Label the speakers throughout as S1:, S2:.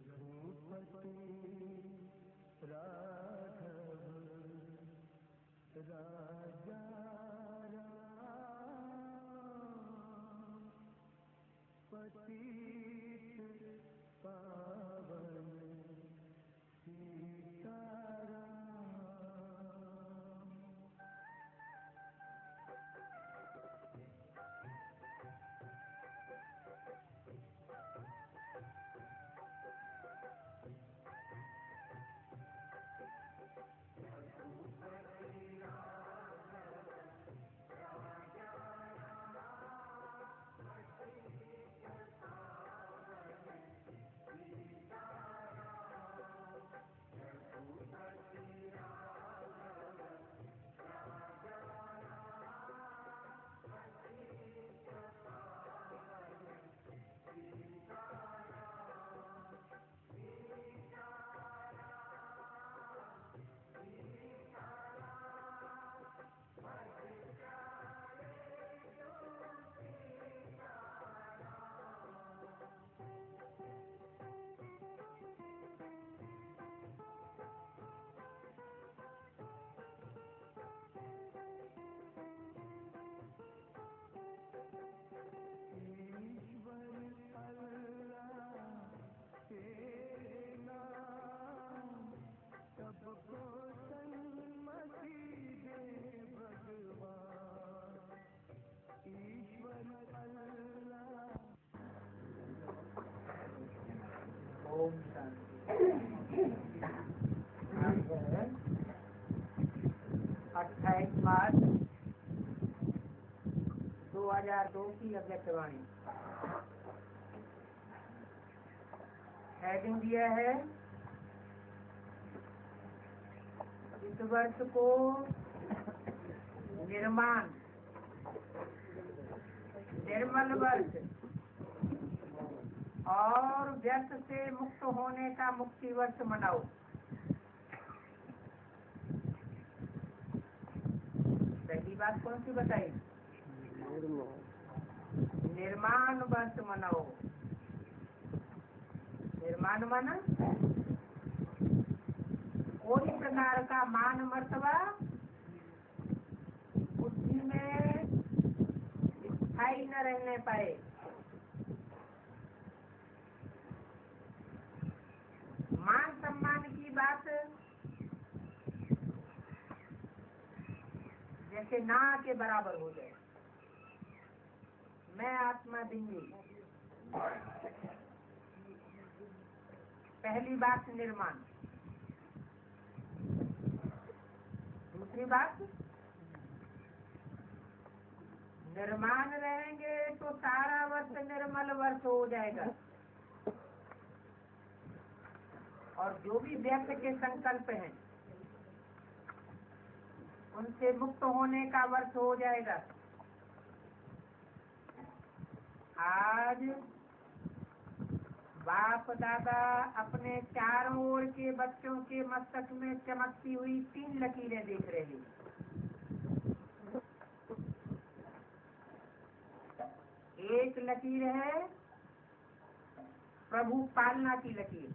S1: रघुपति राघव राजा राम पतित पावन
S2: ओम शांति। 28 मार्च 2002 की अव्यक्तवाणी। हेडिंग दिया है इस वर्ष को निर्माण निर्मल वर्ष और व्यर्थ से मुक्त होने का मुक्ति वर्ष मनाओ। पहली बात कौन सी बताई? निर्माण वर्ष मनाओ। निर्माण माना कोई प्रकार का मान मर्तबा बुद्धि में स्थायी न रहने पाए। मान सम्मान की बात जैसे ना के बराबर हो जाए। मैं आत्मा बिंदी। पहली बात निर्माण। दूसरी बात निर्माण रहेंगे तो सारा वर्ष निर्मल वर्ष हो जाएगा और जो भी व्यर्थ के संकल्प हैं उनसे मुक्त होने का वर्ष हो जाएगा। आज बाप दादा अपने चारों ओर के बच्चों के मस्तक में चमकती हुई 3 लकीरें देख रहे हैं। एक लकीर है प्रभु पालना की लकीर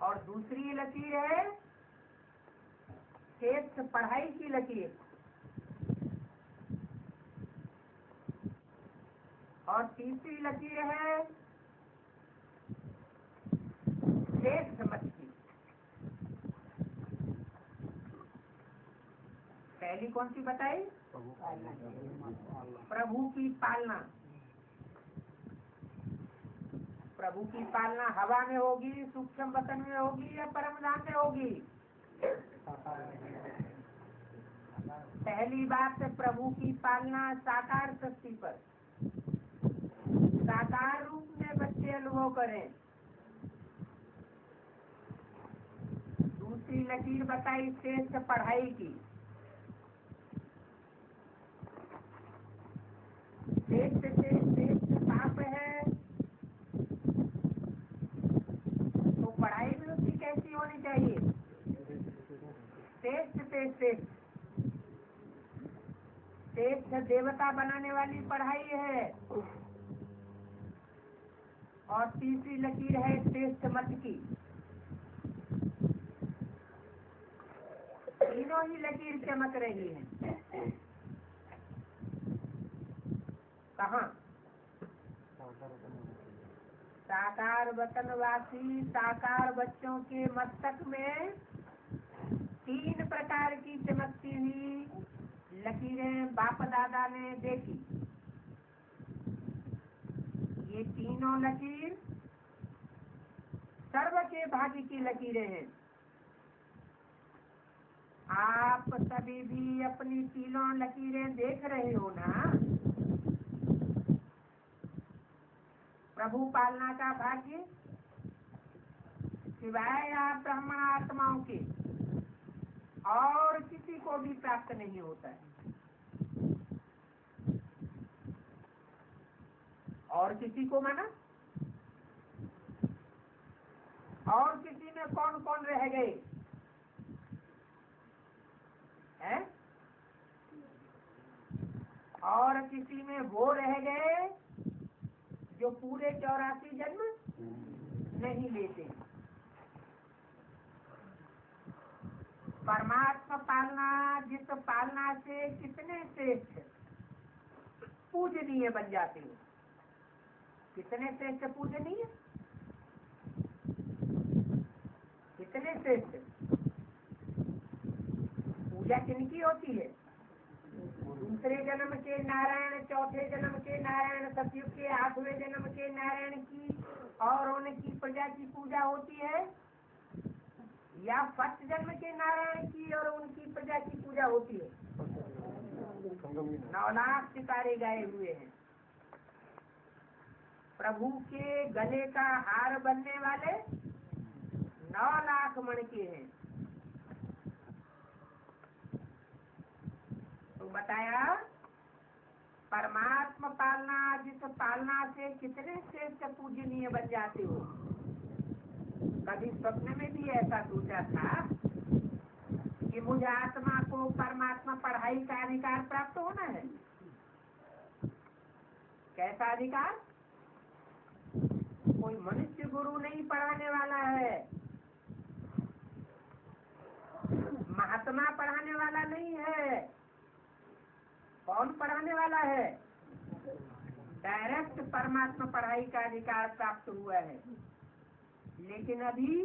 S2: और दूसरी लकीर है श्रेष्ठ पढ़ाई की लकीर और तीसरी लकीर है श्रेष्ठ मछली। पहली कौन सी बताई? प्रभु की पालना। प्रभु की पालना हवा में होगी, सूक्ष्म वतन में होगी या परमधाम में होगी? पहली बात है प्रभु की पालना साकार सृष्टि पर, साकार रूप में बच्चे अनुभव करें। दूसरी लकीर बताई श्रेष्ठ पढ़ाई की। श्रेष्ठ से श्रेष्ठ पाप है तो पढ़ाई भी उसकी कैसी होनी चाहिए? श्रेष्ठ से श्रेष्ठ। श्रेष्ठ देवता बनाने वाली पढ़ाई है और तीसरी लकीर है श्रेष्ठ मत की। तीनों ही लकीर चमक रही है। कहाँ? साकार वतनवासी साकार बच्चों के मस्तक में 3 प्रकार की चमकती हुई लकीरें बाप दादा ने देखी। ये तीनों लकीर सर्व के भाग्य की लकीरें हैं। आप सभी भी अपनी तीनों लकीरें देख रहे हो ना। प्रभु पालना का भाग्य सिवाय आप ब्राह्मण आत्माओं के और किसी को भी प्राप्त नहीं होता है। और किसी को माना? और किसी में कौन कौन रह गए हैं? और किसी में वो रह गए जो पूरे 84 जन्म नहीं लेते। परमात्मा पालना, जिस पालना से कितने श्रेष्ठ पूजनीय बन जाते हो। कितने श्रेष्ठ पूजनीय, कितने श्रेष्ठ। पूजा किनकी होती है? दूसरे जन्म के नारायण, चौथे जन्म के नारायण, सतयुग के 8वें जन्म के नारायण की और उनकी प्रजा की पूजा होती है, या फर्स्ट जन्म के नारायण की और उनकी प्रजा की पूजा होती है? 9 लाख सितारे गाए हुए हैं। प्रभु के गले का हार बनने वाले 9 लाख मण के हैं। तो बताया परमात्मा पालना, जिस पालना से कितने श्रेष्ठ पूजनीय बन जाते हो। कभी स्वप्न में भी ऐसा सोचा था कि मुझे आत्मा को परमात्मा पढ़ाई का अधिकार प्राप्त होना है? कैसा अधिकार? कोई मनुष्य गुरु नहीं पढ़ाने वाला है, महात्मा पढ़ाने वाला नहीं है। कौन पढ़ाने वाला है? डायरेक्ट परमात्मा पढ़ाई का अधिकार प्राप्त हुआ है। लेकिन अभी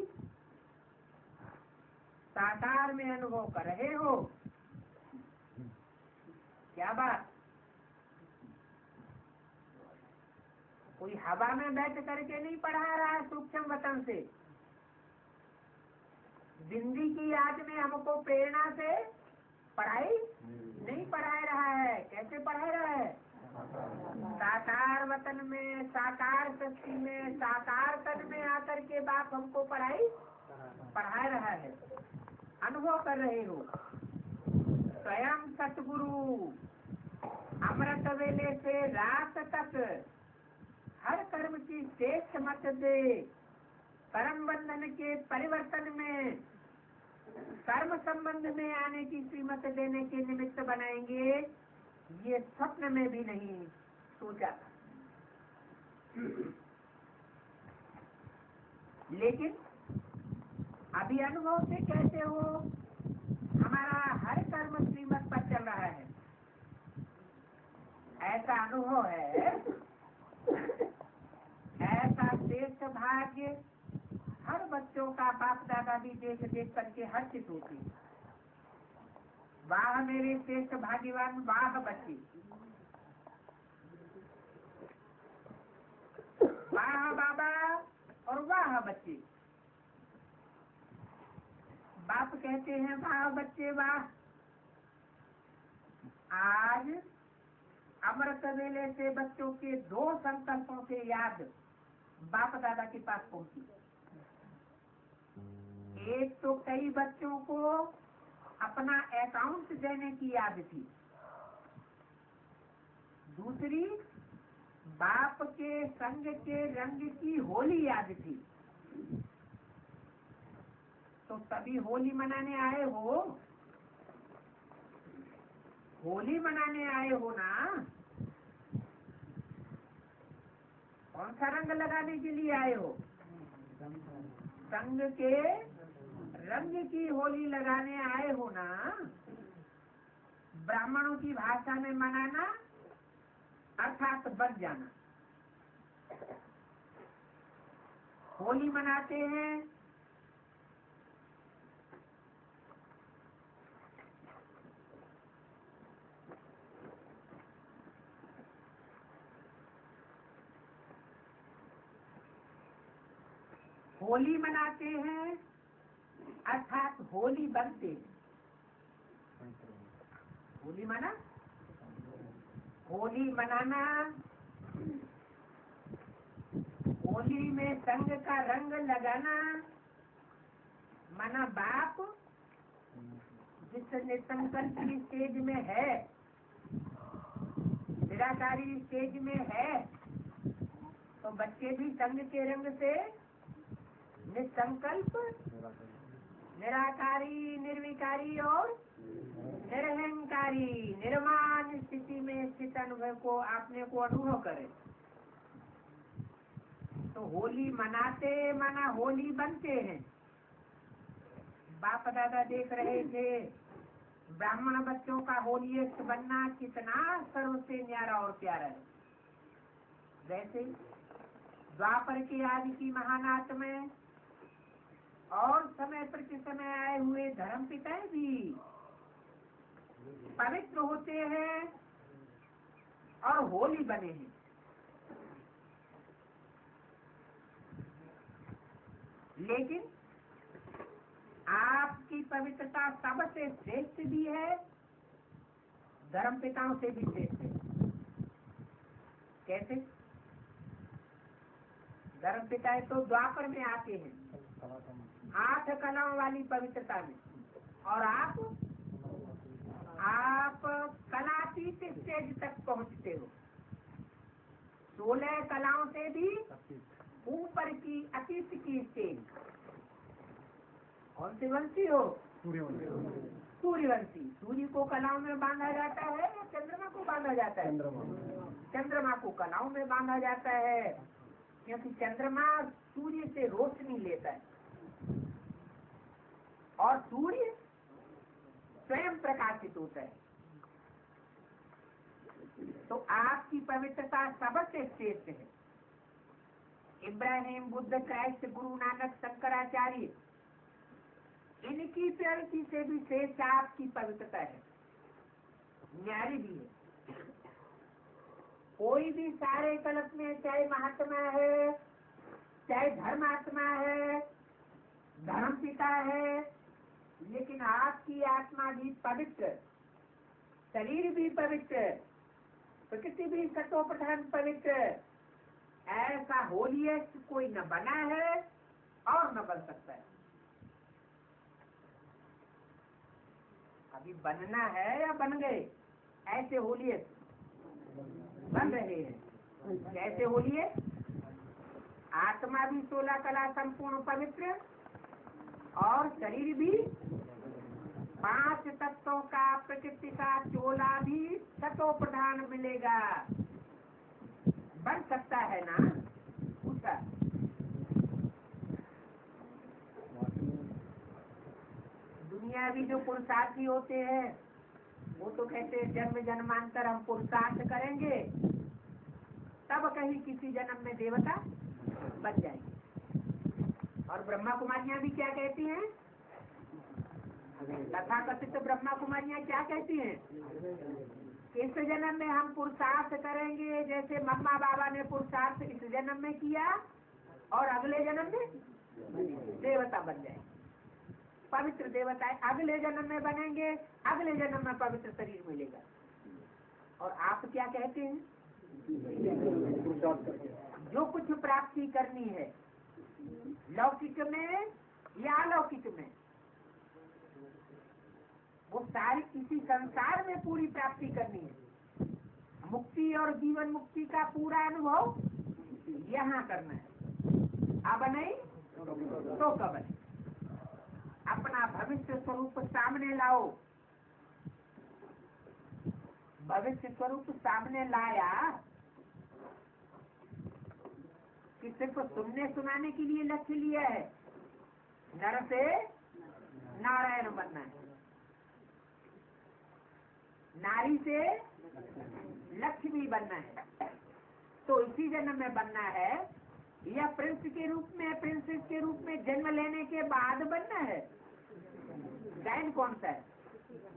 S2: साकार में अनुभव कर रहे हो। क्या बात? कोई हवा में बैठ करके नहीं पढ़ा रहा है सूक्ष्म वतन से। जिंदगी की याद में हमको प्रेरणा से पढ़ाई नहीं पढ़ा रहा है। कैसे पढ़ा रहा है? साकार वतन में, साकार शक्ति में, साकार तन में आकर के बाप हमको पढ़ाई पढ़ा रहा है। अनुभव कर रहे हो। स्वयं सतगुरु अमृत वेले से रात तक हर कर्म की श्रेष्ठ मत दे, कर्म बंधन के परिवर्तन में, कर्म संबंध में आने की श्रीमत देने के निमित्त बनाएंगे, ये स्वप्न में भी नहीं सोचा था। लेकिन अभी अनुभव से कहते हो हमारा हर कर्म श्रीमत पर चल रहा है। ऐसा अनुभव है, ऐसा श्रेष्ठ भाग्य हर बच्चों का बाप दादा भी देख देख करके हर्षित होती है। वाह मेरे श्रेष्ठ भाग्यवान, वाह बच्चे, वाह बाबा और वाह बच्चे। बाप कहते हैं वाह बच्चे वाह। आज अमृत वेले से बच्चों के 2 संकल्पों से याद बाप दादा के पास पहुंची। एक तो कई बच्चों को अपना अकाउंट देने की याद थी। दूसरी बाप के संग के रंग की होली याद थी। तो सभी होली मनाने आए हो, होली मनाने आए हो ना। कौन कौन सा रंग लगाने के लिए आए हो? संग के रंग की होली लगाने आए हो ना। ब्राह्मणों की भाषा में मनाना अर्थात बच जाना। होली मनाते हैं होली मनाते हैं अर्थात होली बनते हैं। होली मना होली मनाना, होली में संग का रंग लगाना, मना बाप जिस निसंकल्प स्टेज में है, निराकारी स्टेज में है, तो बच्चे भी संग के रंग से निसंकल्प, निराकारी, निर्विकारी और निरहंकारी निर्वाण स्थिति में स्थित अनुभव को आपने को अनुभव करे। तो होली मनाते मना होली बनते हैं। बाप दादा देख रहे थे ब्राह्मण बच्चों का होलियस्ट बनना कितना सर्व से न्यारा और प्यारा है। वैसे द्वापर के आदि की महानाट में और समय प्रति समय आए हुए धर्म पिताएं भी पवित्र होते हैं और होली बने हैं। लेकिन आपकी पवित्रता सबसे श्रेष्ठ भी है, धर्म पिताओं से भी श्रेष्ठ है। कैसे? धर्म पिताएं तो द्वापर में आते हैं 8 कलाओं वाली पवित्रता में, और आप कलातीत स्टेज तक पहुंचते हो। 16 कलाओं से भी ऊपर की अतीत की स्टेज। कौन सी वंशी हो? सूर्यवंशी। सूर्य को कलाओं में बांधा जाता है या चंद्रमा को बांधा जाता है? चंद्रमा को कलाओं में बांधा जाता है, क्योंकि चंद्रमा सूर्य से रोशनी लेता है और सूर्य स्वयं प्रकाशित होता है। तो आपकी पवित्रता सबसे श्रेष्ठ है। इब्राहिम, बुद्ध, क्राइस्ट, गुरु नानक, शंकराचार्य, इनकी प्योरिटी से भी श्रेष्ठ आपकी पवित्रता है, न्यारी भी है। कोई भी सारे कल्प में चाहे महात्मा है, चाहे धर्मात्मा है, धर्म पिता है, लेकिन आपकी आत्मा भी पवित्र, शरीर भी पवित्र, प्रकृति भी सतो प्रधान पवित्र, ऐसा होलियस्ट कोई न बना है और न बन सकता है। अभी बनना है या बन गए? ऐसे होलियस्ट बन रहे हैं। कैसे होलियस्ट? आत्मा भी 16 कला संपूर्ण पवित्र और शरीर भी 5 तत्वों का प्रकृति का चोला भी सतो प्रधान मिलेगा। बन सकता है ना? पूछा। दुनिया भी जो पुरुषार्थी होते हैं वो तो कहते हैं जन्म जन्मांतर हम पुरुषार्थ करेंगे तब कहीं किसी जन्म में देवता बन जाएंगे। और ब्रह्मा कुमारियां भी क्या कहती हैं? तथा कथित ब्रह्मा कुमारियां क्या कहती हैं? इस जन्म में हम पुरुषार्थ करेंगे, जैसे मम्मा बाबा ने पुरुषार्थ इस जन्म में किया और अगले जन्म में देवता बन जाएंगे। पवित्र देवता अगले जन्म में बनेंगे, अगले जन्म में पवित्र शरीर मिलेगा। और आप क्या कहते हैं? जो कुछ प्राप्ति करनी है लौकिक में या अलौकिक में, वो सारी इसी संसार में पूरी प्राप्ति करनी है। मुक्ति और जीवन मुक्ति का पूरा अनुभव यहाँ करना है। अब नहीं तो कब नहीं। अपना भविष्य स्वरूप सामने लाओ। भविष्य स्वरूप सामने लाया सिर्फ सुनने सुनाने के लिए लक्ष्य लिया है। नर से नारायण बनना है, नारी से लक्ष्मी बनना है। तो इसी जन्म में बनना है या प्रिंस के रूप में, प्रिंसेस के रूप में जन्म लेने के बाद बनना है? गायन कौन सा है?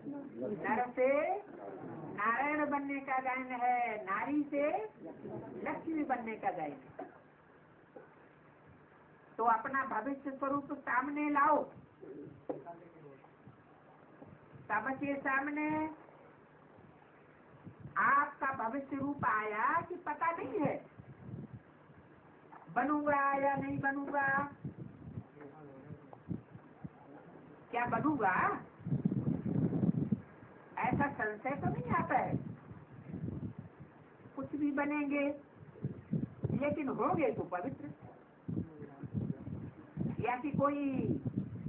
S2: नर से नारायण बनने का गायन है, नारी से लक्ष्मी बनने का गायन है। तो अपना भविष्य स्वरूप सामने लाओ, सबके सामने। आपका भविष्य रूप आया कि पता नहीं है, बनूंगा या नहीं बनूंगा, क्या बनूंगा ऐसा संशय तो नहीं आता है। कुछ भी बनेंगे लेकिन होंगे तो पवित्र। या कि कोई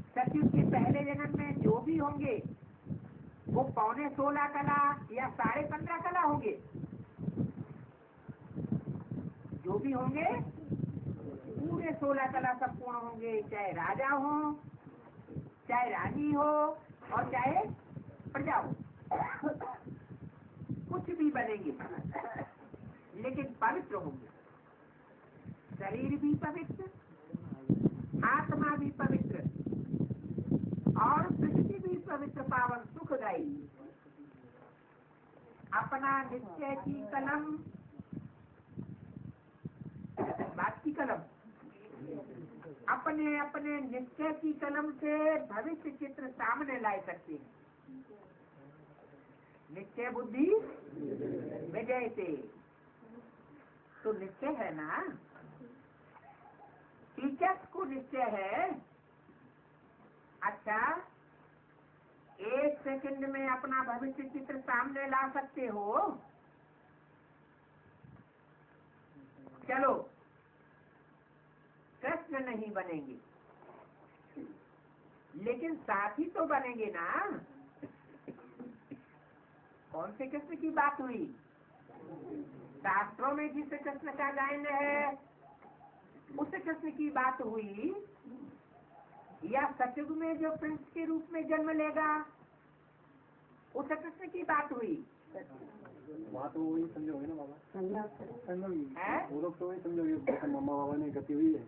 S2: सतयुग के पहले जन्म में जो भी होंगे वो 15.5 कला या 15.5 कला होंगे, जो भी होंगे पूरे 16 कला संपूर्ण होंगे, चाहे राजा हो, चाहे रानी हो और चाहे प्रजा हो। कुछ भी बनेंगे लेकिन पवित्र होंगे। शरीर भी पवित्र, आत्मा भी पवित्र और प्रकृति भी पवित्र, पावन सुखदायी। अपना निश्चय की कलम, बात की कलम, अपने अपने निश्चय की कलम से भविष्य चित्र सामने ला सकते हैं। निश्चय बुद्धि विजय से। तो निश्चय है ना, टीचर्स को निश्चय है। अच्छा, 1 सेकंड में अपना भविष्य चित्र सामने ला सकते हो? चलो, कृष्ण नहीं बनेंगे लेकिन साथी तो बनेंगे ना। कौन से कृष्ण की बात हुई? शास्त्रों में जिस कृष्ण का गायन है उस कृष्ण की बात हुई, या सतयुग में जो प्रिंस के रूप में जन्म लेगा उस कृष्ण की बात हुई?
S3: बात वो वही समझोगे ना बाबा,
S2: है?
S3: वो लोग तो वही समझोगे जैसे मम्मा बाबा ने गति हुई है।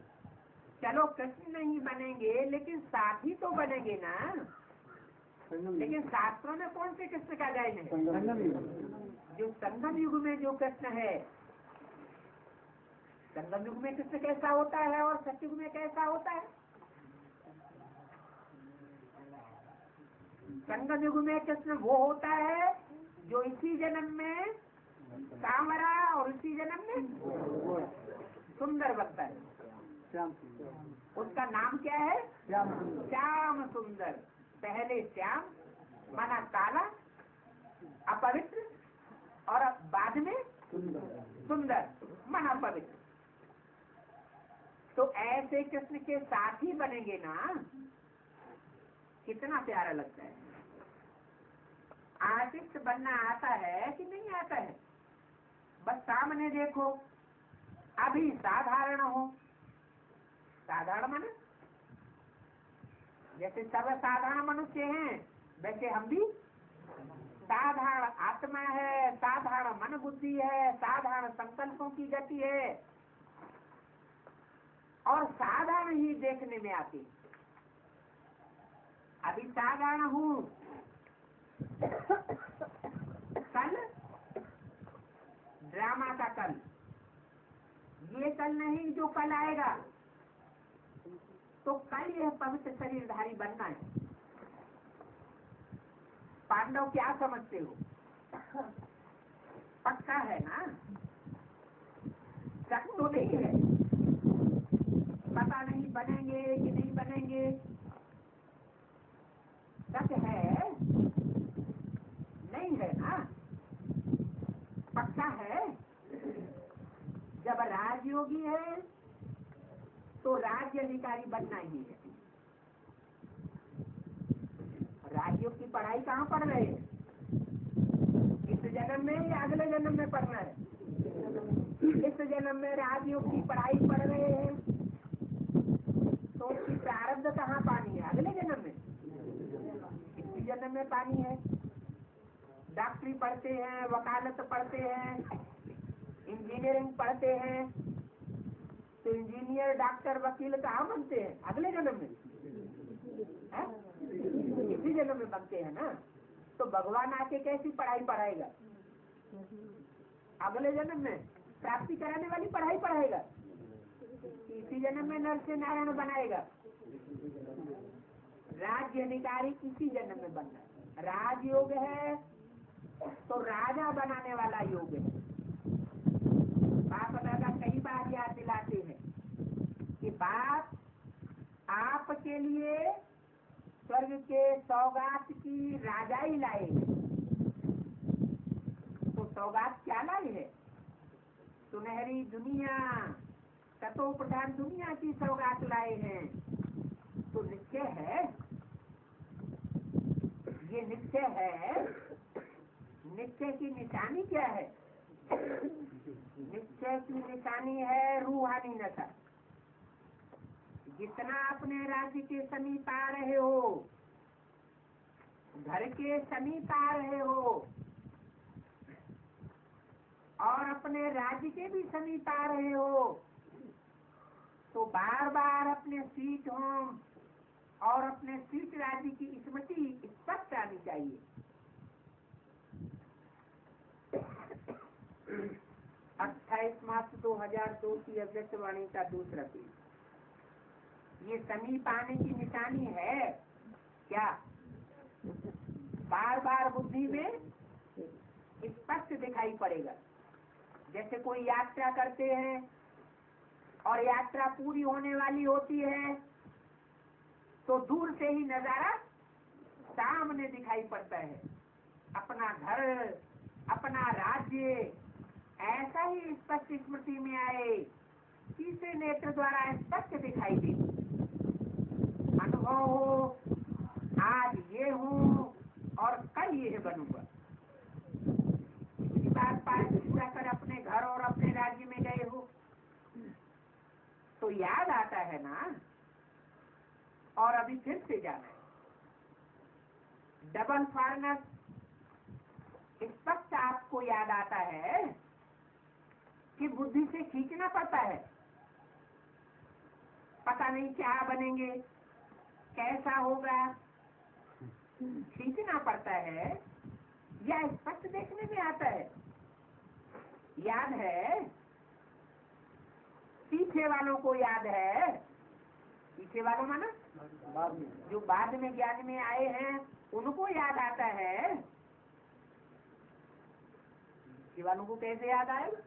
S2: चलो, कृष्ण नहीं बनेंगे लेकिन साथी तो बनेंगे ना। लेकिन शास्त्रों में कौन से कृष्ण का गायन है? जो संगम युग में जो कृष्ण है, संगम युग में कृष्ण कैसा होता है और सतयुग में कैसा होता है? संगम युग में कृष्ण वो होता है जो इसी जन्म में कांवरा और इसी जन्म में सुंदर बनता है। उसका नाम क्या है? श्याम सुंदर। पहले श्याम माना काला, अपवित्र, और बाद में सुंदर माना पवित्र। तो ऐसे कृष्ण के साथ ही बनेंगे ना। कितना प्यारा लगता है। आर्टिस्ट बनना आता है कि नहीं आता है? बस सामने देखो, अभी साधारण हो। साधारण माने जैसे सर्वसाधारण मनुष्य हैं वैसे हम भी साधारण आत्मा है, साधारण मन बुद्धि है, साधारण संकल्पों की गति है और साधारण ही देखने में आती है। अभी साधारण हूँ, कल ड्रामा का कल, ये कल नहीं जो कल आएगा। तो कल यह पवित्र शरीरधारी बनना है। पांडव क्या समझते हो? पक्का है ना? शक तो नहीं है। पता नहीं बनेंगे कि नहीं बनेंगे, शक है नहीं है ना? पक्का है। जब राजयोगी है तो राज्य अधिकारी बनना ही है। राजयोग की पढ़ाई कहाँ पढ़ रहे हैं? इस जन्म में या अगले जन्म में पढ़ना है? इस जन्म जन्म में राजयोग की पढ़ाई पढ़ रहे हैं तो उसकी प्रारब्ध कहाँ पानी है? अगले जन्म में। इसी जन्म में पानी है। डॉक्टरी पढ़ते हैं, वकालत पढ़ते हैं, इंजीनियरिंग पढ़ते हैं, तो इंजीनियर, डॉक्टर, वकील कहाँ बनते हैं? अगले जन्म में है? इसी जन्म में बनते हैं ना। तो भगवान आके कैसी पढ़ाई पढ़ाएगा? अगले जन्म में प्राप्ति कराने वाली पढ़ाई पढ़ाएगा। इसी जन्म में नर से नारायण बनाएगा। राज्य अधिकारी इसी जन्म में बनना है। राजयोग है तो राजा बनाने वाला योग है। बाप दादा कई बार याद दिलाते हैं कि बाप आपके लिए स्वर्ग के सौगात की राजाई लाए हैं। तो सौगात क्या लाए है? सुनहरी दुनिया, तत्व प्रधान दुनिया की सौगात लाए हैं। तो निश्चय है, ये निश्चय है। निश्चय की निशानी क्या है? निश्चय की निशानी है रूहानी नशा। जितना अपने राज्य के समीप आ रहे हो, घर के समीप आ रहे हो और अपने राज्य के भी समीप आ रहे हो, तो बार बार अपने स्वीट होम और अपने स्वीट राज्य की स्मृति स्पष्ट आनी चाहिए। 28 मार्च 2002 की अव्यक्तवाणी का दूसरा पेज। ये समीप आने की निशानी है क्या? बार बार बुद्धि में स्पष्ट दिखाई पड़ेगा। जैसे कोई यात्रा करते हैं और यात्रा पूरी होने वाली होती है तो दूर से ही नजारा सामने दिखाई पड़ता है। अपना घर, अपना राज्य ऐसा ही स्पष्ट स्मृति में आए, तीसरे नेत्र द्वारा स्पष्ट दिखाई दे। अनुभव हो, आज ये हूँ और कल ये बनूंगा। इसी बात पाठ पूरा कर अपने घर और अपने राज्य में गए हो तो याद आता है ना, और अभी फिर से जाना है। डबल फॉरनस स्पष्ट आपको याद आता है कि बुद्धि से खींचना पड़ता है। पता नहीं क्या बनेंगे, कैसा होगा, खींचना पड़ता है या स्पष्ट देखने में आता है? याद है? पीछे वालों को याद है। पीछे वालों माना जो बाद में ज्ञान में आए हैं उनको याद आता है। पीछे वालों को कैसे याद आएगा?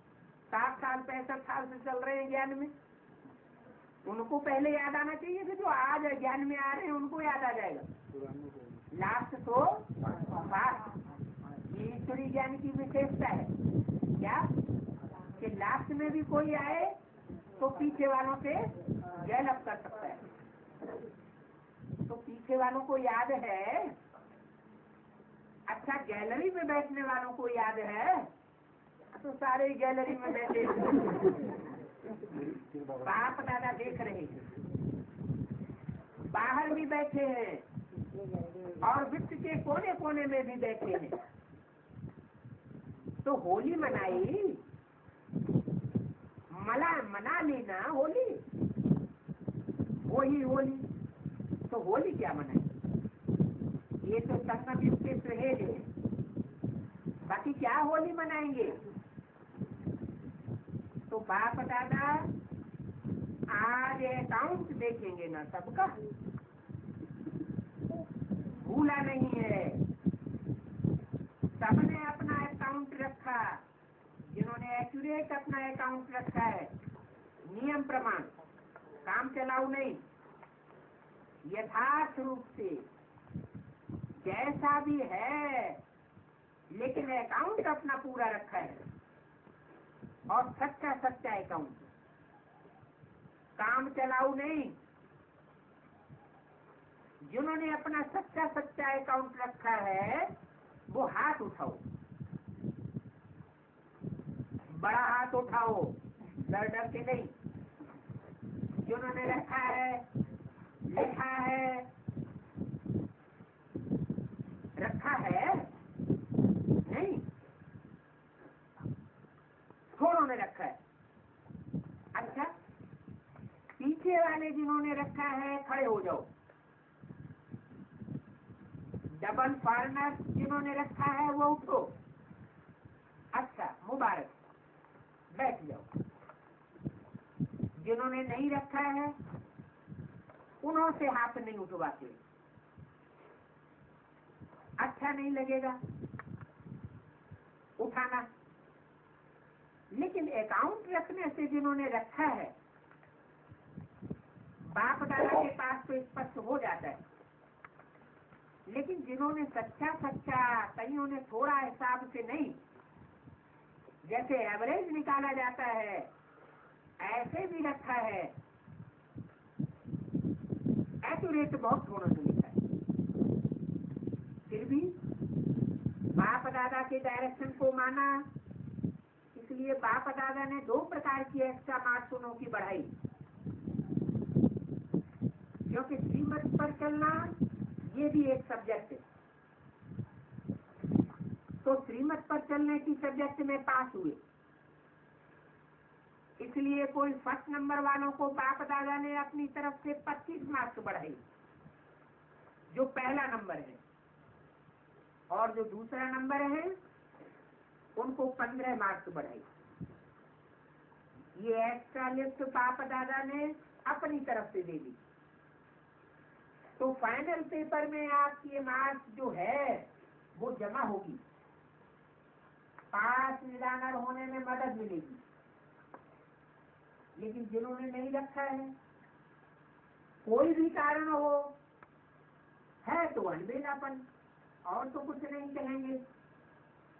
S2: 60 साल 65 साल से चल रहे हैं ज्ञान में, उनको पहले याद आना चाहिए कि जो आज ज्ञान में आ रहे हैं उनको याद आ जाएगा। लास्ट तो फास्ट, ये ईश्वरीय ज्ञान की विशेषता है क्या कि लास्ट में भी कोई आए तो पीछे वालों से गैलअप कर सकता है। तो पीछे वालों को याद है। अच्छा, गैलरी में बैठने वालों को याद है तो सारे गैलरी में बैठे बाप दादा देख रहे हैं, बाहर भी बैठे हैं और विश्व के कोने कोने में भी बैठे हैं। तो होली मनाई, मना लेना होली, वही होली। तो होली क्या मनाई? ये तो संगम युग के सहेज है, बाकी क्या होली मनाएंगे? तो बाप दादा आज अकाउंट देखेंगे ना सबका, भूला नहीं है। सबने अपना अकाउंट रखा, जिन्होंने एक्यूरेट अपना अकाउंट रखा है, नियम प्रमाण, काम चलाऊ नहीं, यथार्थ रूप से जैसा भी है, लेकिन अकाउंट अपना पूरा रखा है और सच्चा सच्चा अकाउंट, काम चलाऊ नहीं। जिन्होंने अपना सच्चा सच्चा अकाउंट रखा है वो हाथ उठाओ, बड़ा हाथ उठाओ। डर डर के नहीं, जिन्होंने रखा है, लिखा है, रखा है नहीं, थोड़ों ने रखा है। अच्छा, पीछे वाले जिन्होंने रखा है खड़े हो जाओ। डबल फॉरनर जिन्होंने रखा है वो उठो। अच्छा, मुबारक, बैठ जाओ। जिन्होंने नहीं रखा है उन्हों से हाथ नहीं उठवाते, अच्छा नहीं लगेगा उठाना। लेकिन अकाउंट रखने से जिन्होंने रखा है, बाप दादा के पास तो स्पष्ट हो जाता है। लेकिन जिन्होंने सच्चा सच्चा, कईयों ने थोड़ा हिसाब से नहीं, जैसे एवरेज निकाला जाता है ऐसे भी रखा है, एक्यूरेट बहुत थोड़ा से लिखा है, फिर भी बाप दादा के डायरेक्शन को माना। इसलिए बाप दादा ने 2 प्रकार की एक्स्ट्रा मार्क्सों की बढ़ाई, क्योंकि श्रीमत पर चलना ये भी एक सब्जेक्ट है। तो श्रीमत पर चलने की सब्जेक्ट में पास हुए, इसलिए कोई फर्स्ट नंबर वालों को बाप दादा ने अपनी तरफ से 25 मार्क्स बढ़ाई, जो पहला नंबर है, और जो दूसरा नंबर है उनको 15 मार्क्स बढ़ाई। ये एक्स्ट्रा लिस्ट बाप दादा ने अपनी तरफ से दे दी। तो फाइनल पेपर में आपकी मार्क्स जो है वो जमा होगी, पास निदानर होने में मदद मिलेगी। लेकिन जिन्होंने नहीं रखा है, कोई भी कारण हो, है तो अनबेलापन, और तो कुछ नहीं कहेंगे।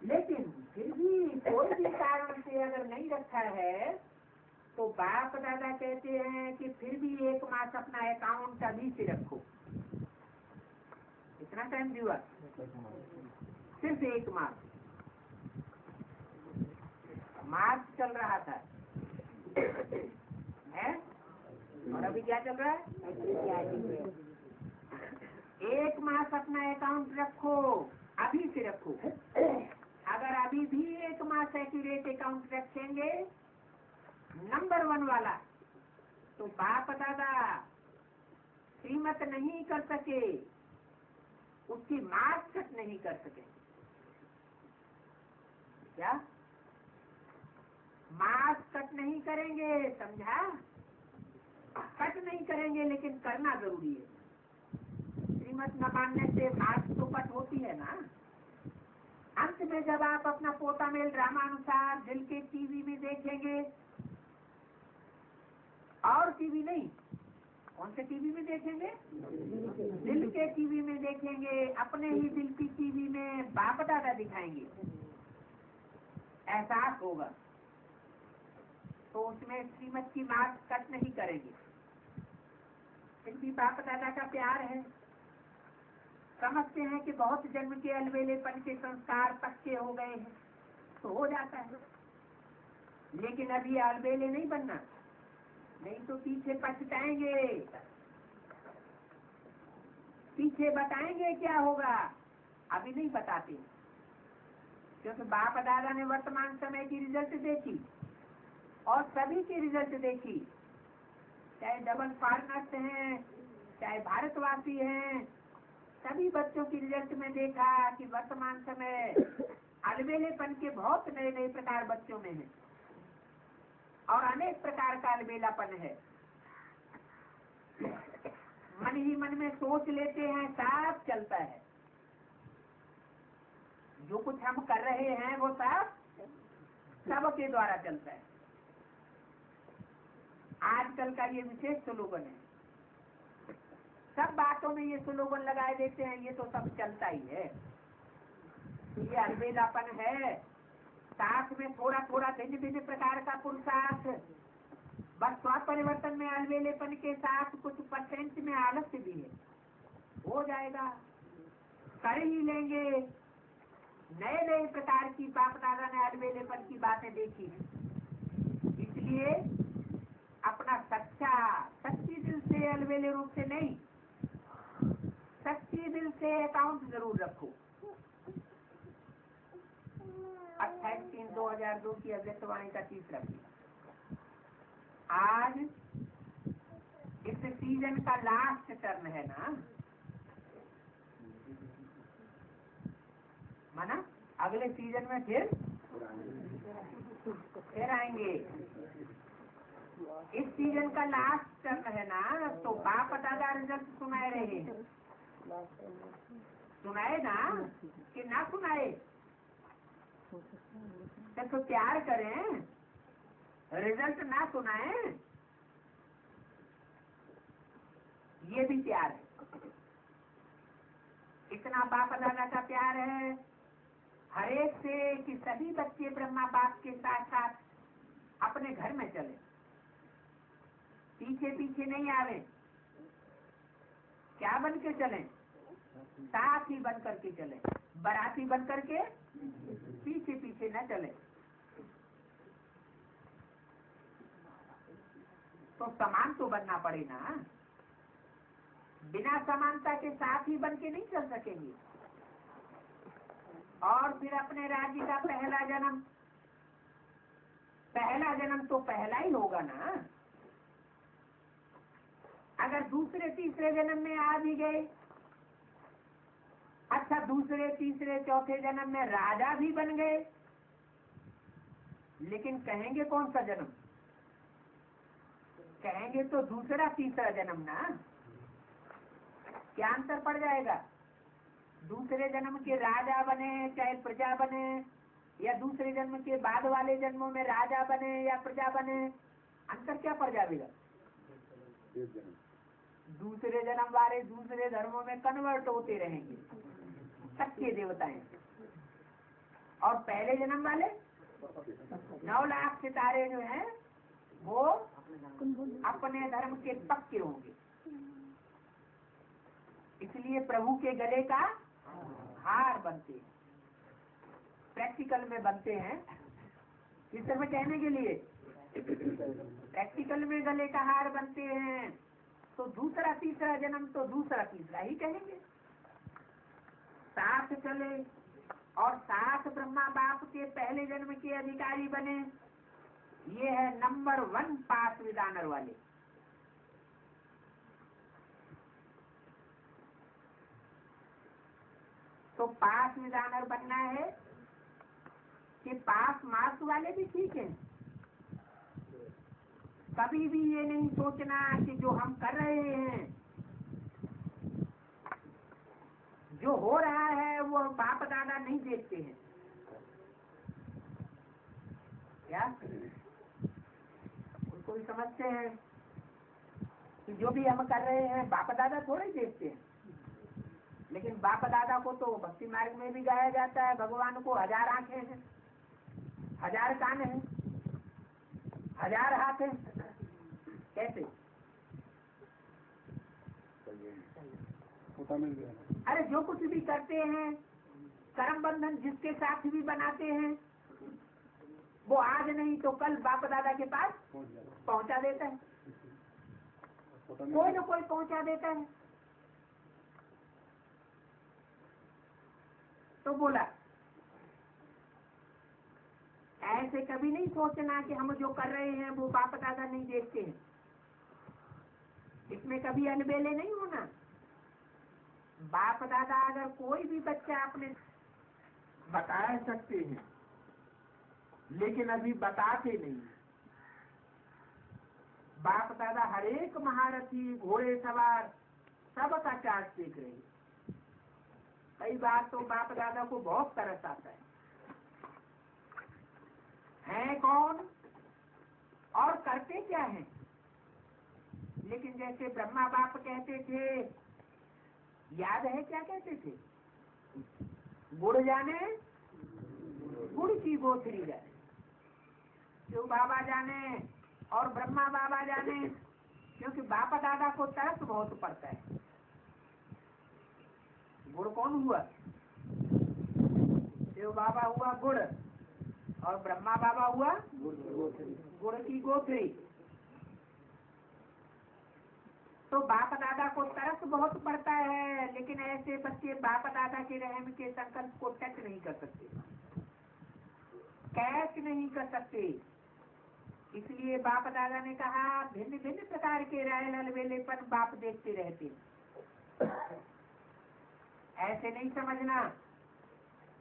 S2: लेकिन फिर भी कोई भी कारण से अगर नहीं रखा है तो बाप दादा कहते हैं कि फिर भी 1 मास अपना अकाउंट अभी से रखो। इतना टाइम दिया, सिर्फ 1 मास। मार्च चल रहा था है, और अभी क्या चल रहा है? 1 मास अपना अकाउंट रखो, अभी से रखो। अगर अभी भी 1 मास एक्यूरेट अकाउंट रखेंगे नंबर 1 वाला, तो बाप दादा श्रीमत नहीं कर सके, उसकी मार्क्स कट नहीं कर सके। क्या मार्क्स कट नहीं करेंगे, समझा? कट नहीं करेंगे, लेकिन करना जरूरी है। श्रीमत न मानने से मार्क्स तो कट होती है ना। अंत में जब आप अपना पोता मेल ड्रामानुसार दिल के टीवी में देखेंगे, और टीवी नहीं, कौन से टीवी में देखेंगे? दिल के टीवी में देखेंगे, अपने ही दिल की टीवी में बाप दादा दिखाएंगे, एहसास होगा। तो उसमें श्रीमत की मार्क्स कट नहीं करेंगे। फिर भी बाप दादा का प्यार है, समझते हैं कि बहुत जन्म के अलवेलेपन के संस्कार पक्के हो गए हैं, तो हो जाता है। लेकिन अभी अलवेले नहीं बनना, नहीं तो पीछे पछताएंगे, पीछे बताएंगे क्या होगा, अभी नहीं बताते। क्योंकि बाप दादा ने वर्तमान समय की रिजल्ट देखी और सभी की रिजल्ट देखी, चाहे डबल फॉरनर्स हैं, चाहे भारतवासी हैं, सभी बच्चों की रिजल्ट में देखा कि वर्तमान समय अलबेलेपन के बहुत नए नए प्रकार बच्चों में हैं, और अनेक प्रकार का अलबेलापन है। मन ही मन में सोच लेते हैं, सब चलता है। जो कुछ हम कर रहे हैं वो सब सबके द्वारा चलता है। आजकल का ये विशेष स्लोगन है, सब बातों में ये स्लोगन लगाए देते हैं, ये तो सब चलता ही है। तो ये अलबेलापन है, साथ में थोड़ा थोड़ा भिन्न भिन्न प्रकार का पुरुषार्थ, बस स्वास्थ्य परिवर्तन में अलबेलेपन के साथ कुछ परसेंट में आलस्य भी है, हो जाएगा, कर ही लेंगे। नए नए प्रकार की बाप दादा ने अलबेलेपन की बातें देखी, इसलिए अच्छा, सच्ची दिल से अलबेले रूप से नहीं, सच्ची दिल से अकाउंट जरूर रखो। 28/3/2002 की अव्यक्तवाणी का 3रा पेज। आज इस सीजन का लास्ट टर्न है ना, माना अगले सीजन में फिर आएंगे। इस सीजन का लास्ट टर्न है ना, तो बाप दादा रिजल्ट सुनाए रहे हैं, सुनाए ना कि ना सुनाए? तो प्यार करें, रिजल्ट ना सुनाए, ये भी प्यार है। इतना बाप दादा का प्यार है हरेक से कि सभी बच्चे ब्रह्मा बाप के साथ साथ अपने घर में चले, पीछे पीछे नहीं आवे। क्या बन के चले? साथ ही बन करके चले, बराती बन करके पीछे पीछे न चले। तो समान तो बनना पड़े ना, बिना समानता के साथ ही बन के नहीं चल सकेंगे। और फिर अपने राज्य का पहला जन्म तो पहला ही होगा ना। अगर दूसरे तीसरे जन्म में आ भी गए, अच्छा दूसरे तीसरे चौथे जन्म में राजा भी बन गए, लेकिन कहेंगे कौन सा जन्म? कहेंगे तो दूसरा तीसरा जन्म ना। क्या अंतर पड़ जाएगा? दूसरे जन्म के राजा बने चाहे प्रजा बने, या दूसरे जन्म के बाद वाले जन्मों में राजा बने या प्रजा बने, अंतर क्या पड़ जाएगा? दूसरे जन्म वाले दूसरे धर्मों में कन्वर्ट होते रहेंगे, सच्चे देवताएं। और पहले जन्म वाले 9 लाख सितारे जो हैं वो अपने धर्म के पक्के होंगे। इसलिए प्रभु के गले का हार बनते हैं, प्रैक्टिकल में बनते हैं। किस तरह कहने के लिए प्रैक्टिकल में गले का हार बनते हैं, तो दूसरा तीसरा जन्म तो दूसरा तीसरा ही कहेंगे। साथ चले और साथ ब्रह्मा बाप के पहले जन्म के अधिकारी बने, ये है नंबर 1 पास विदानर वाले। तो पास विदानर बनना है कि पास मार्क्स वाले भी ठीक है। कभी भी ये नहीं सोचना कि जो हम कर रहे हैं, जो हो रहा है वो बाप दादा नहीं देखते हैं। क्या कोई समझते हैं कि जो भी हम कर रहे हैं बाप दादा थोड़े ही देखते हैं? लेकिन बाप दादा को तो भक्ति मार्ग में भी गाया जाता है, भगवान को 1000 आंखें हैं, 1000 कान हैं, 1000 हाथ हैं। कैसे? अरे जो कुछ भी करते हैं, कर्म बंधन जिसके साथ भी बनाते हैं, वो आज नहीं तो कल बाप दादा के पास पहुंचा देता है, कोई न कोई पहुंचा देता है। तो बोला ऐसे कभी नहीं सोचना कि हम जो कर रहे हैं वो बाप दादा नहीं देखते हैं। इसमें कभी अनबेले नहीं होना। बाप दादा अगर कोई भी बच्चा अपने बता सकते हैं, लेकिन अभी बताते नहीं। बाप दादा हर एक महारथी घोड़े सवार सबका चार्ट देख रहे हैं। कई बार तो बाप दादा को बहुत तरस आता है कौन और करते क्या हैं। लेकिन जैसे ब्रह्मा बाप कहते थे, याद है क्या कहते थे? गुड़ जाने गुड़ की गोथरी जाने। जो बाबा जाने और ब्रह्मा बाबा जाने, क्योंकि बाप दादा को तरस बहुत पड़ता है। गुड़ कौन हुआ? शिव बाबा हुआ गुड़, और ब्रह्मा बाबा हुआ गुड़ की गोथरी। तो बाप दादा को तरस बहुत पड़ता है, लेकिन ऐसे बच्चे बाप दादा के रहम के संकल्प को टच नहीं कर सकते, कैच नहीं कर सकते। इसलिए बाप दादा ने कहा भिन्न भिन्न प्रकार के राय ललबेलेपन बाप देखते रहते। ऐसे नहीं समझना,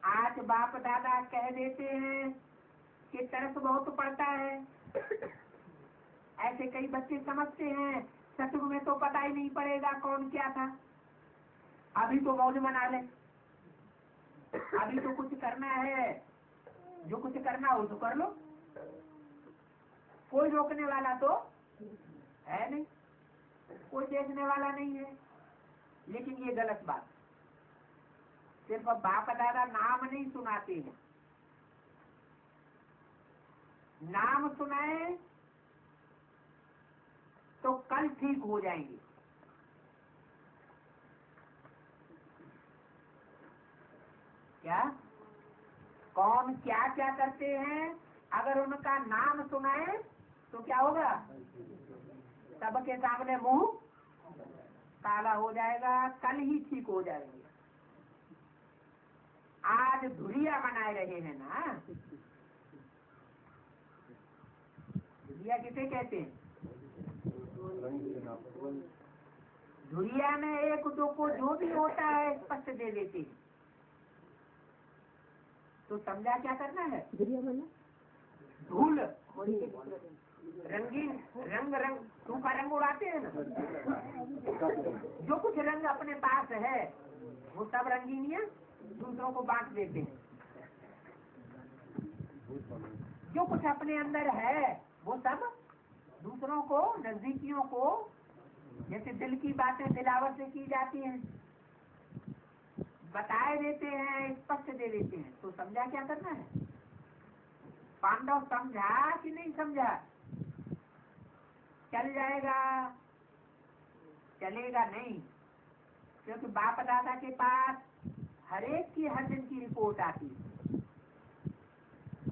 S2: आज बाप दादा कह देते हैं कि तरस बहुत पड़ता है, ऐसे कई बच्चे समझते हैं सतयुग में तो पता ही नहीं पड़ेगा कौन क्या था, अभी तो मौज मना ले, अभी तो कुछ करना है, जो कुछ करना हो तो कर लो, कोई रोकने वाला तो है नहीं, कोई देखने वाला नहीं है। लेकिन ये गलत बात, सिर्फ बाप दादा नाम नहीं सुनाते हैं, नाम सुनाए तो कल ठीक हो जाएंगे। क्या कौन क्या क्या करते हैं, अगर उनका नाम सुनाए तो क्या होगा, सबके सामने मुंह काला हो जाएगा, कल ही ठीक हो जाएंगे। आज धुरिया बनाए रहे हैं ना, धुरिया किसे कहते हैं? धुरिया में एक दो को जो भी होता है स्पष्ट दे देते हैं। तो समझा क्या करना है, धूल रंगीन रंग रंग सूखा रंग उड़ाते हैं ना, जो कुछ रंग अपने पास है वो सब रंगीनियां दूसरों को बांट देते हैं। जो कुछ अपने अंदर है वो सब दूसरों को, नजदीकियों को, जैसे दिल की बातें दिलावर से की जाती हैं, बताए देते हैं, स्पष्ट दे देते हैं। तो समझा क्या करना है, पांडव समझा कि नहीं समझा? चल जाएगा, चलेगा नहीं, क्योंकि बाप दादा के पास हर एक की हर दिन की रिपोर्ट आती है।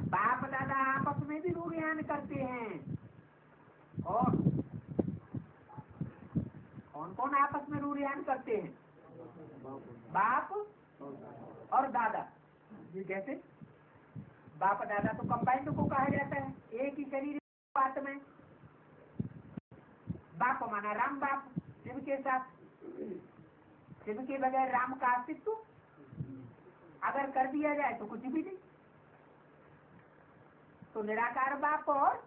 S2: बाप दादा आपस में भी रूढ़ियान करते हैं, और कौन कौन आपस में रूढ़ियान करते हैं? बाप और दादा। ये कैसे? बाप दादा तो कंबाइंड को कहा जाता है, एक ही शरीर बात में। बाप माना राम बाप, शिव के साथ, शिव के बगैर राम का अस्तित्व अगर कर दिया जाए तो कुछ भी नहीं। तो निराकार बाप और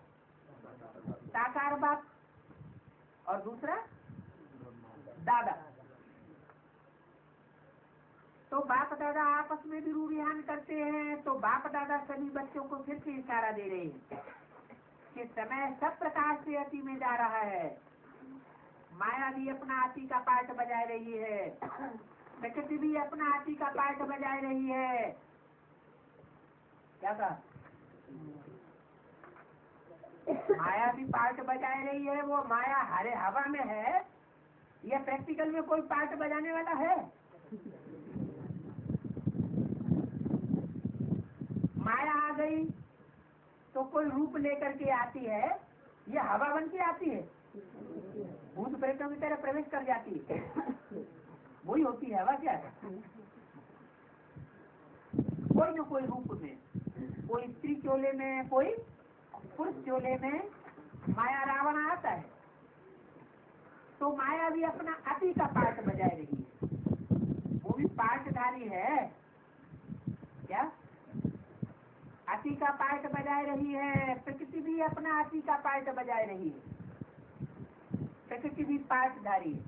S2: साकार बाप, और दूसरा दादा। तो बाप दादा आपस में भी रूढ़ियान करते हैं। तो बाप दादा सभी बच्चों को फिर से इशारा दे रहे हैं कि समय सब प्रकार से अति में जा रहा है। माया भी अपना अति का पार्ट बजाय रही है, प्रकृति भी अपना अति का पार्ट बजाय रही है। क्या कहा? माया भी पार्ट बजाय रही है। वो माया हरे हवा में है या प्रैक्टिकल में कोई पार्ट बजाने वाला है? माया आ गई तो कोई रूप लेकर के आती है या हवा बन के आती है? भूत प्रेतों की तरह प्रवेश कर जाती है, वही होती है हवा। क्या है? कोई न कोई रूप में, कोई स्त्री चोले में, कोई पुरुष चोले में माया रावण आता है। तो माया भी अपना अति का पार्ट बजाय रही है, वो भी पार्टधारी है। क्या? अति का पार्ट बजाय रही है। प्रकृति भी अपना अति का पार्ट बजाय रही है, प्रकृति भी पार्टधारी है।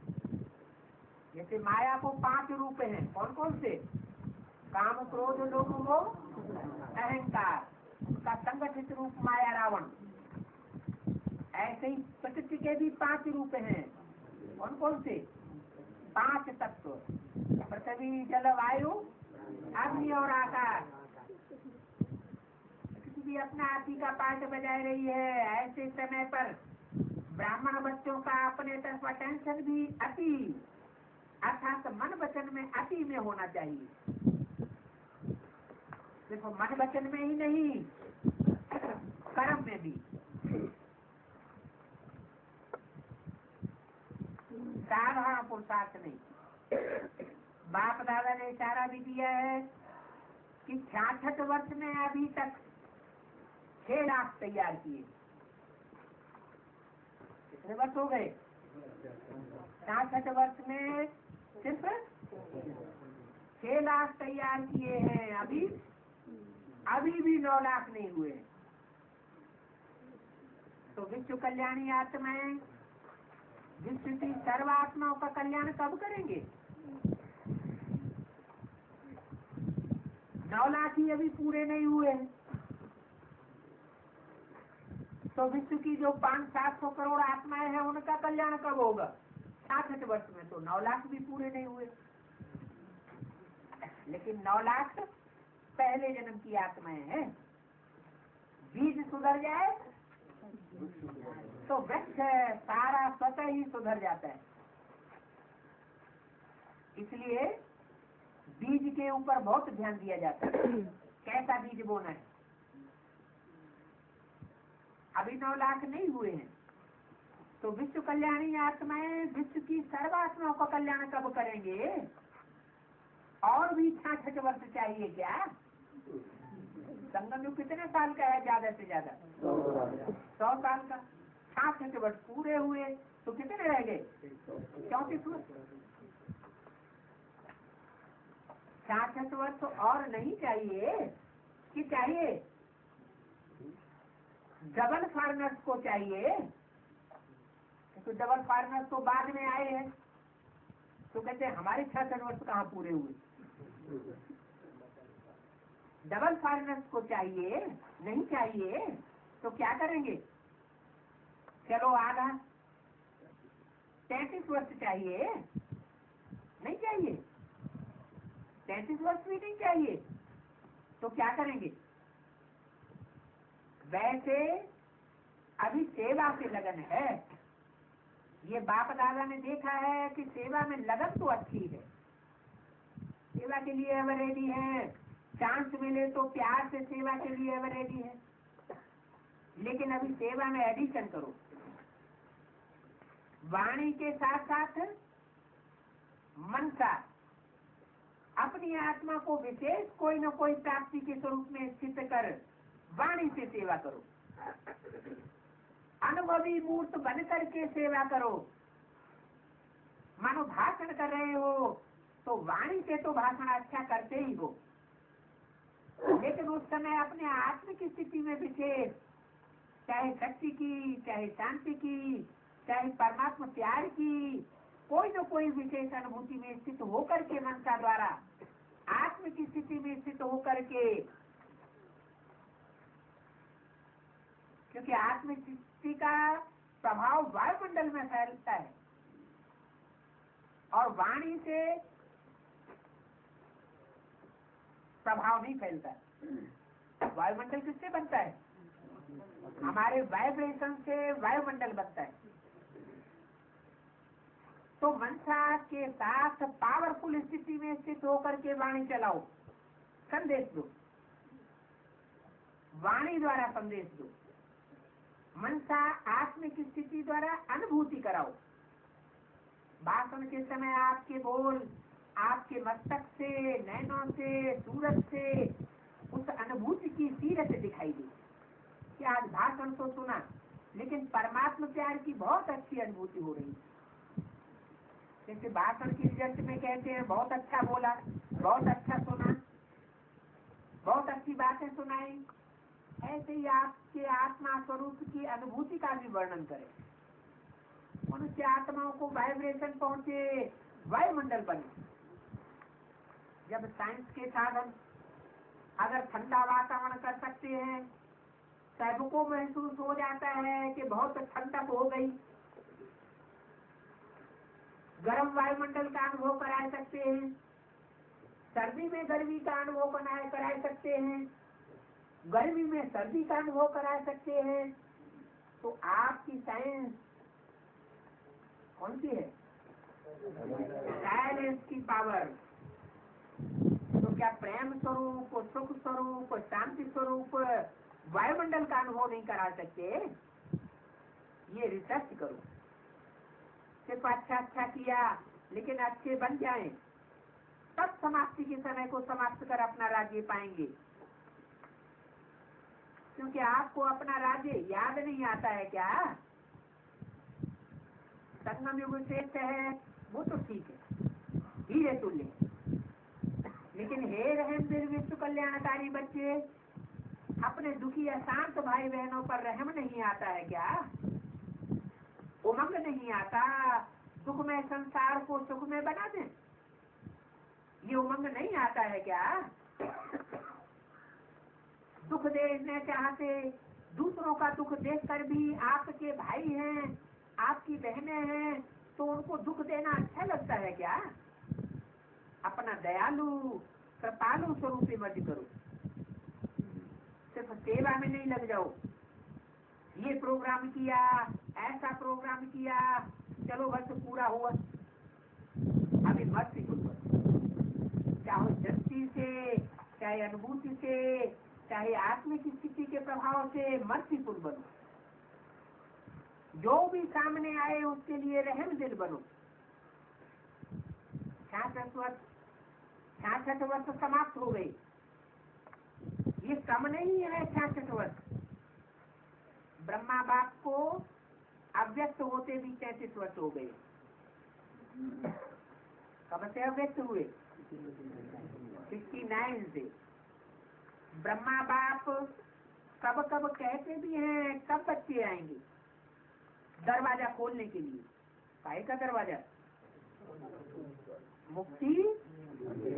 S2: जैसे माया को 5 रूप हैं, कौन कौन से? काम क्रोध लोभ मोह अहंकार, उसका संगठित रूप माया रावण। ऐसे ही प्रकृति के भी 5 रूप हैं, कौन कौन से? 5 तत्व, पृथ्वी जल वायु अग्नि और आकाश। प्रकृति भी अपना अति का पार्ट बजाय रही है। ऐसे समय पर ब्राह्मण बच्चों का अपने तरफ अटेंशन भी अति, अर्थात मन वचन में अति में होना चाहिए। सिर्फ मन वचन में ही नहीं, कर्म में भी। साधारण पुरुषार्थ नहीं। बाप दादा ने इशारा भी दिया है कि 66 वर्ष में अभी तक 6 लाख तैयार किए। कितने वर्ष हो गए? 66 वर्ष में सिर्फ 6 लाख तैयार किए हैं। अभी भी 9 लाख नहीं हुए। तो विश्व कल्याणी आत्माएं विश्व की सर्वात्माओं का कल्याण कब करेंगे? 9 लाख ही अभी पूरे नहीं हुए। तो विश्व की जो 500-700 करोड़ आत्माएं हैं उनका कल्याण कब होगा? 66 वर्ष में। तो 9 लाख भी पूरे नहीं हुए। लेकिन 9 लाख पहले जन्म की आत्माएं हैं। बीज सुधर जाए तो वृक्ष सारा स्वतः ही सुधर जाता है। इसलिए बीज के ऊपर बहुत ध्यान दिया जाता है। कैसा बीज बोना है? अभी 9 लाख नहीं हुए हैं। तो विश्व कल्याणी आत्माएं विश्व की सर्वात्माओं का कल्याण कब करेंगे? और भी 66 वर्ष चाहिए क्या? संगम युग कितने साल का है? ज्यादा से ज्यादा 100 साल का। 66 वर्ष पूरे हुए तो कितने रह गए? 34 वर्ष। 66 वर्ष और नहीं चाहिए कि चाहिए? डबल फार्मर्स को चाहिए। तो डबल फार्मर्स तो बाद में आए हैं। तो कहते हैं हमारे 66 वर्ष कहाँ पूरे हुए? डबल फार्मर्स को चाहिए, नहीं चाहिए तो क्या करेंगे? चलो आधा 33 वर्ष चाहिए, नहीं चाहिए? 33 वर्ष भी नहीं चाहिए तो क्या करेंगे? वैसे अभी सेवा से लगन है। ये बाप दादा ने देखा है कि सेवा में लगन तो अच्छी है, सेवा के लिए एवर रेडी है। चांस मिले तो प्यार से सेवा के लिए एवर रेडी है। लेकिन अभी सेवा में एडिशन करो। वाणी के साथ साथ मनसा अपनी आत्मा को विशेष कोई न कोई प्राप्ति के स्वरूप में स्थित कर वाणी से सेवा करो। अनुभवी मूर्त बन करके सेवा करो। मानो भाषण कर रहे हो तो वाणी से तो भाषण अच्छा करते ही हो, लेकिन उस समय अपने आत्म की स्थिति में विशेष, चाहे शक्ति की, चाहे शांति की, चाहे परमात्मा प्यार की, कोई न कोई विशेष अनुभूति में स्थित होकर के मनसा द्वारा आत्म की स्थिति में स्थित होकर के, क्योंकि आत्म स्थिति का प्रभाव वायुमंडल में फैलता है और वाणी से प्रभाव नहीं फैलता। वायुमंडल किससे बनता है? हमारे वाइब्रेशन से वायुमंडल बनता है। तो मनसा के साथ पावरफुल स्थिति में स्थित होकर के वाणी चलाओ, संदेश दो, वाणी द्वारा संदेश दो। मनसा आत्म की स्थिति द्वारा अनुभूति कराओ। भाषण के समय आपके बोल आपके मस्तक से, नैनों से, सूरज से उस अनुभूति की सीरत दिखाई दी कि आज भाषण तो सुना लेकिन परमात्मा प्यार की बहुत अच्छी अनुभूति हो रही है। जैसे भाषण की रिजल्ट में कहते हैं बहुत अच्छा बोला, बहुत अच्छा सुना, बहुत अच्छी बातें सुनाई, ऐसे ही आपके आत्मा स्वरूप की अनुभूति का भी वर्णन करें। मनुष्य आत्माओं को वाइब्रेशन पहुंचे, वायुमंडल बने। जब साइंस के साधन अगर ठंडा वातावरण कर सकते हैं, सबको महसूस हो जाता है कि बहुत ठंडक हो गई, गर्म वायुमंडल का अनुभव करा सकते हैं, सर्दी में गर्मी का अनुभव करा सकते हैं, गर्मी में सर्दी का अनुभव करा सकते हैं। तो आपकी साइंस कौन सी है? साइलेंस की पावर। तो क्या प्रेम स्वरूप, सुख स्वरूप, शांति स्वरूप वायुमंडल का अनुभव नहीं करा सकते? ये रिसर्च करो। सिर्फ अच्छा अच्छा किया, लेकिन अच्छे बन जाएं, तब समाप्ति के समय को समाप्त कर अपना राज्य पाएंगे। क्योंकि आपको अपना राज्य याद नहीं आता है क्या? संगम युग श्रेष्ठ है वो तो ठीक है, हीरे तुल्य, लेकिन हे रहम दिल विश्व कल्याणकारी बच्चे, अपने दुखी अशांत भाई बहनों पर रहम नहीं आता है क्या? उमंग नहीं आता सुख में संसार को सुख में बना दें, ये उमंग नहीं आता है क्या? दुख देने चाहते, दूसरों का दुख देखकर भी आपके भाई हैं, आपकी बहनें हैं, तो उनको दुख देना अच्छा लगता है क्या? अपना दयालु कृपालु स्वरूप मत करो, सिर्फ सेवा में नहीं लग जाओ। ये प्रोग्राम किया, ऐसा प्रोग्राम किया, चलो बस पूरा हुआ, अभी मत सीखो। चाहे दृष्टि से, चाहे अनुभूति से, चाहे आत्मिक स्थिति के प्रभाव से मर्सीफुल बनो। जो भी सामने आए उसके लिए रहम दिल बनो। 66 वर्ष समाप्त हो गए, ये कम नहीं है 66 वर्ष। ब्रह्मा बाप को अव्यक्त होते भी 33 वर्ष हो गए। कब से अव्यक्त हुए? 69 से। ब्रह्मा बाप कब कब कहते भी हैं कब बच्चे आएंगे, दरवाजा खोलने के लिए। काहे का दरवाजा? मुक्ति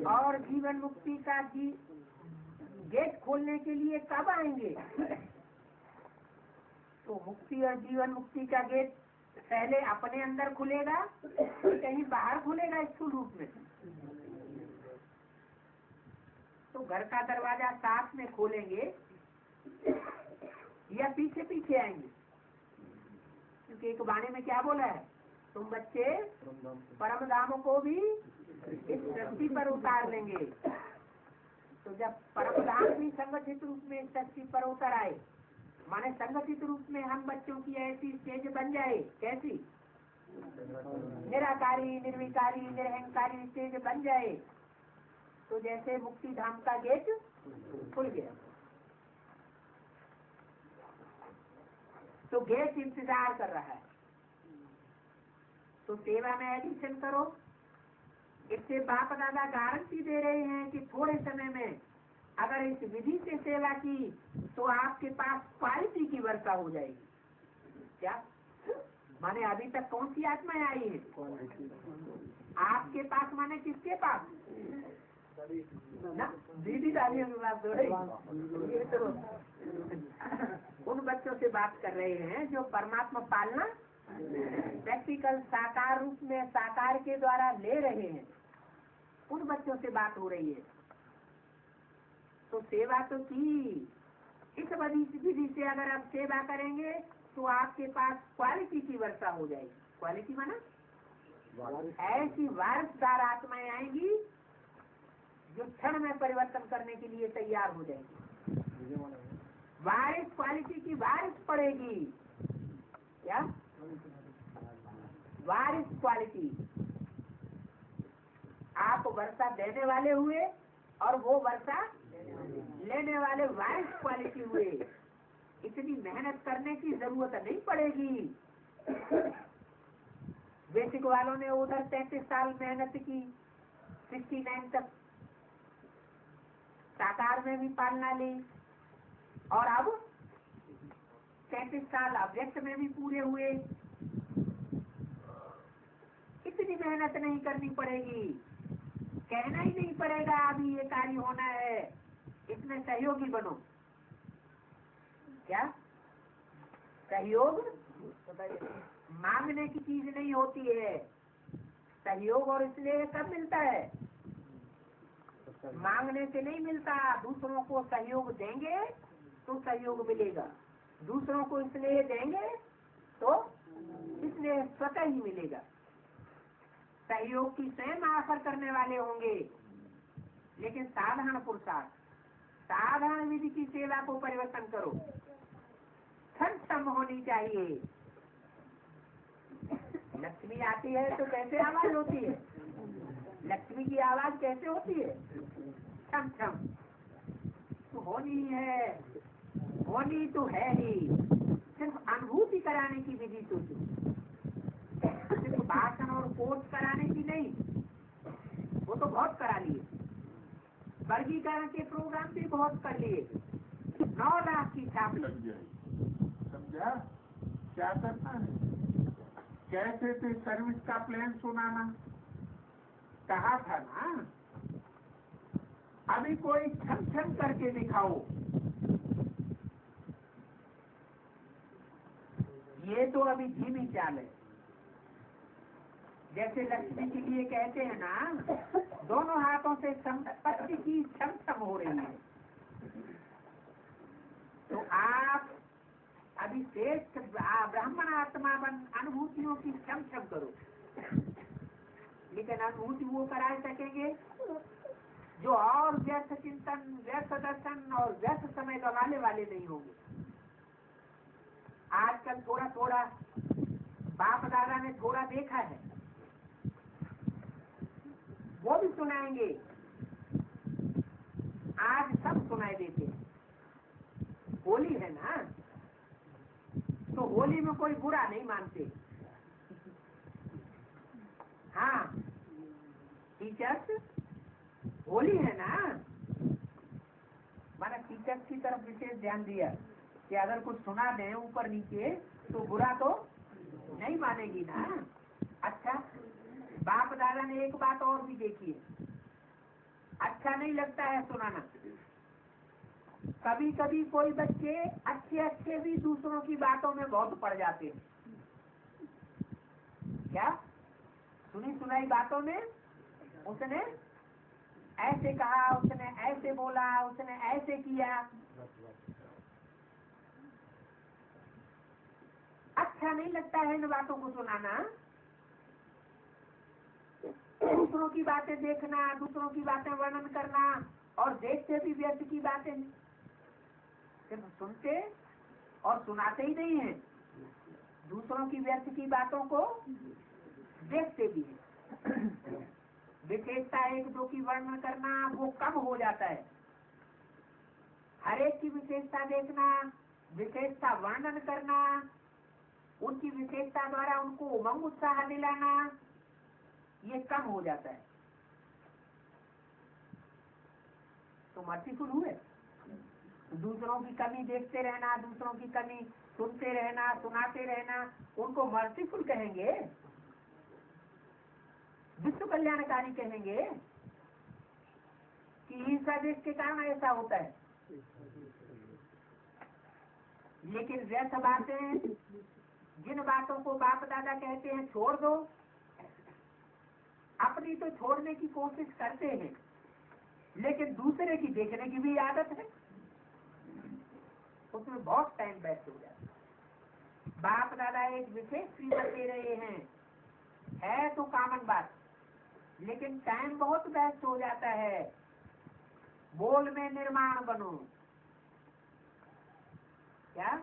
S2: और जीवन मुक्ति का गेट खोलने के लिए कब आएंगे? तो मुक्ति और जीवन मुक्ति का गेट पहले अपने अंदर खुलेगा, कहीं बाहर खुलेगा स्थूल रूप में? तो घर का दरवाजा साथ में खोलेंगे या पीछे पीछे आएंगे? क्योंकि एक वाणी में क्या बोला है, तुम बच्चे परम धाम को भी इस धरती पर उतार लेंगे। तो जब परम धाम भी संगठित रूप में इस धरती पर उतर आए, माने संगठित रूप में हम बच्चों की ऐसी स्टेज बन जाए, कैसी? निराकारी निर्विकारी निरहंकारी स्टेज बन जाए, तो जैसे मुक्ति धाम का गेट खुल गया। तो गेट इंतजार कर रहा है। तो सेवा में एडिशन करो। इससे बाप दादा गारंटी दे रहे हैं कि थोड़े समय में अगर इस विधि से सेवा की तो आपके पास क्वालिटी की वर्षा हो जाएगी। क्या माने अभी तक कौन सी आत्माएं आई है आपके पास? माने किसके पास ना? दीदी दादियों के पास तो है। ये तो उन बच्चों से बात कर रहे हैं जो परमात्मा पालना प्रैक्टिकल साकार रूप में साकार के द्वारा ले रहे हैं, उन बच्चों से बात हो रही है। तो सेवा तो की, इस विधि से अगर आप सेवा करेंगे तो आपके पास क्वालिटी की वर्षा हो जाएगी। क्वालिटी माना ऐसी वारिसदार आत्माएं आएंगी जो क्षण में परिवर्तन करने के लिए तैयार हो जाएगी। वारिस क्वालिटी की वारिस पड़ेगी। क्या वारिस क्वालिटी? आप वर्षा देने वाले हुए और वो वर्षा लेने वाले वारिस क्वालिटी हुए। इतनी मेहनत करने की जरूरत नहीं पड़ेगी। बेसिक वालों ने उधर 33 साल मेहनत की, 69 तक साकार में भी पालना ली, और अब 33 साल अव्यक्त में भी पूरे हुए। इतनी मेहनत नहीं करनी पड़ेगी, कहना ही नहीं पड़ेगा अभी ये कार्य होना है, इसमें सहयोगी बनो। क्या सहयोग? मांगने की चीज नहीं होती है सहयोग। और इसलिए कब मिलता है? मांगने से नहीं मिलता। दूसरों को सहयोग देंगे तो सहयोग मिलेगा, दूसरों को इसलिए देंगे तो इसलिए स्वतः ही मिलेगा। सहयोग की स्वयं आफर करने वाले होंगे, लेकिन साधारण पुरुषार्थ, साधारण विधि की सेवा को परिवर्तन करो। क्षण होनी चाहिए। लक्ष्मी लक्ष्मी आती है तो कैसे आवाज होती है? लक्ष्मी की आवाज कैसे होती है? छम छम। तो होनी है, होनी तो है ही, सिर्फ अनुभूति कराने की विधि तो सिर्फ भाषण और कोर्स कराने की नहीं, वो तो बहुत करा लिए। वर्गीकरण के प्रोग्राम भी बहुत कर लिए, 9 लाख की छाप।
S4: समझा क्या करना है? कैसे थे सर्विस का प्लान सुनाना, कहा था ना। अभी कोई छम छम करके दिखाओ।
S2: ये तो अभी धीमी चाल है। जैसे लक्ष्मी के लिए कहते हैं ना, दोनों हाथों से संपत्ति की छम छम हो रही है। तो आप अभी श्रेष्ठ ब्राह्मण आत्मा बन अनुभूतियों की छम छम करो। लेकिन अनुभूति वो करा सकेंगे जो और व्यर्थ चिंतन, व्यर्थ दर्शन और व्यर्थ समय गवाने वाले नहीं होंगे। आजकल थोड़ा थोड़ा बाप दादा ने थोड़ा देखा है, वो भी सुनाएंगे। आज सब सुनाई देते हैं। होली है ना, तो होली में कोई बुरा नहीं मानते। हाँ टीचर्स, होली है ना, मैंने टीचर्स की तरफ विशेष ध्यान दिया कि अगर कुछ सुना दें ऊपर नीचे तो बुरा तो नहीं मानेगी ना। अच्छा, बाप दादा ने एक बात और भी देखी है, अच्छा नहीं लगता है सुनाना। कभी कभी कोई बच्चे अच्छे अच्छे भी दूसरों की बातों में बहुत पड़ जाते हैं। क्या सुनी सुनाई बातों में उसने ऐसे कहा, उसने ऐसे बोला, उसने ऐसे किया, अच्छा नहीं लगता है इन बातों को सुनाना। दूसरों की बातें देखना, दूसरों की बातें वर्णन करना, और देखते भी व्यर्थ की बातें, सिर्फ सुनते और सुनाते ही नहीं है, दूसरों की व्यर्थ की बातों को देखते भी है। विशेषता एक दो की वर्णन करना वो कम हो जाता है। हर एक की विशेषता देखना, विशेषता वर्णन करना, उनकी विशेषता द्वारा उनको उमंग उत्साह दिलाना, ये कम हो जाता है। तो मर्सीफुल हुए। दूसरों की कमी देखते रहना, दूसरों की कमी सुनते रहना, सुनाते रहना, उनको मर्सीफुल कहेंगे, विश्व कल्याणकारी कहेंगे कि ईर्ष्या देश के कारण ऐसा होता है। लेकिन व्यर्थ बातें, जिन बातों को बाप दादा कहते हैं छोड़ दो, अपनी तो छोड़ने की कोशिश करते हैं, लेकिन दूसरे की देखने की भी आदत है, उसमें बहुत टाइम वेस्ट हो जाता है। बाप दादा एक विशेष सीमा दे रहे हैं, है तो कॉमन बात, लेकिन टाइम बहुत वेस्ट हो जाता है। बोल में निर्माण बनो। क्या